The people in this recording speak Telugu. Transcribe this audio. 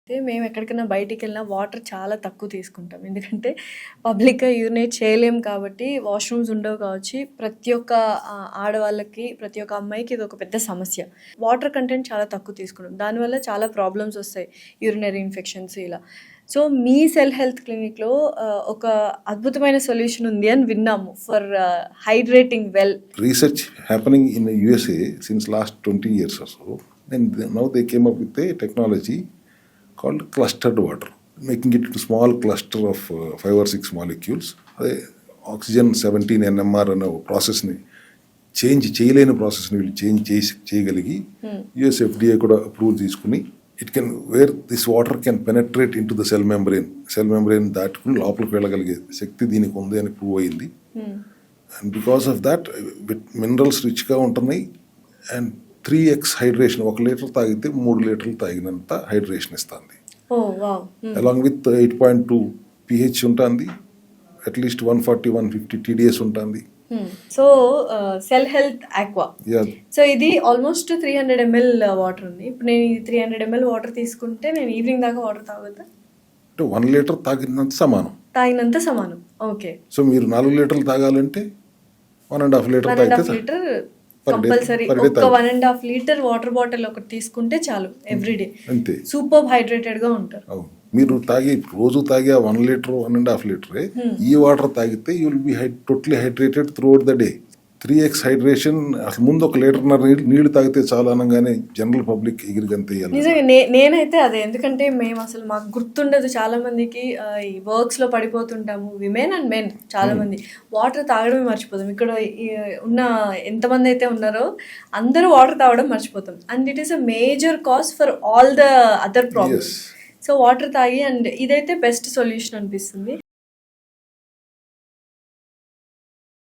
అయితే మేము ఎక్కడికైనా బయటికెళ్ళినా వాటర్ చాలా తక్కువ తీసుకుంటాం. ఎందుకంటే పబ్లిక్‌గా యూరినేట్ చేయలేం కాబట్టి వాష్‌రూమ్స్ ఉండవు కావచ్చి ప్రతి ఒక్క ఆడవాళ్ళకి, ప్రతి ఒక్క అమ్మాయికి ఇదొక పెద్ద సమస్య. వాటర్ కంటెంట్ చాలా తక్కువ తీసుకుంటాం. దానివల్ల చాలా ప్రాబ్లమ్స్ వస్తాయి. యూరినరీ ఇన్ఫెక్షన్స్ ఇలా. సో, మీ సెల్ హెల్త్ క్లినిక్‌లో ఒక అద్భుతమైన సొల్యూషన్ ఉంది అని విన్నాము for hydrating well. Research happening in the USA since last 20 years or so, and now they came up with a technology called clustered water, making it into small cluster of 5 or 6 molecules. Oxygen 17 NMR అనే ప్రాసెస్ని చేంజ్ చేయలేని ప్రాసెస్ని వీళ్ళు చేంజ్ చేయగలిగి యుఎస్ FDA కూడా అప్రూవ్ తీసుకుని it can where this water can penetrate into the cell membrane దాటుకుని లోపలికి వెళ్ళగలిగే శక్తి దీనికి ఉంది అని ప్రూవ్ అయింది. And because of that minerals రిచ్గా ఉంటున్నాయి అండ్ 3x హైడ్రేషన్, 1 లీటర్ తాగితే 3 లీటర్లు తాగినంత హైడ్రేషన్ ఇస్తుంది. అలాంగ్ విత్ 8.2 pH ఉంటుంది, అట్లీస్ట్ 140-150 TDS ఉంటుంది. So cell health aqua, so ఇది ఆల్మోస్ట్ 300 ml వాటర్ ఉంది. ఇప్పుడు నేను ఈ 300 ml వాటర్ తీసుకుంటే నేను ఈవినింగ్ దాకా వాటర్ తాగొద్దా? అంటే 1 లీటర్ తాగినంత సమానం. ఓకే. సో మీరు 4 లీటర్లు తాగాలంటే 1.5 లీటర్ తాగితే కంపల్సరీ ఒక 1.5 లీటర్ వాటర్ బాటిల్ ఒకటి తీసుకుంటే చాలు ఎవ్రీడే. అంతే. సూపర్ హైడ్రేటెడ్ గా ఉంటారు. మీరు రోజు తాగే 1 లీటర్ 1.5 లీటరే ఈ వాటర్ తాగితే you will be totally hydrated through out the day. 3x hydration. అసలు ముందు 1 లీటర్న్నర నీళ్లు తాగితే చాలా అనగానే జనరల్ పబ్లిక్ ఎగిరిగంత నిజంగా నేనైతే అదే, ఎందుకంటే మేము అసలు మాకు గుర్తుండదు. చాలా మందికి ఈ వర్క్స్ లో పడిపోతుంటాము, విమెన్ అండ్ మెన్ చాలా మంది వాటర్ తాగడమే మర్చిపోతాం. ఇక్కడ ఉన్న ఎంతమంది అయితే ఉన్నారో అందరూ వాటర్ తాగడం మర్చిపోతాం. And it is a major cause for all the other problems. So water తాగి, అండ్ ఇదైతే బెస్ట్ సొల్యూషన్ అనిపిస్తుంది.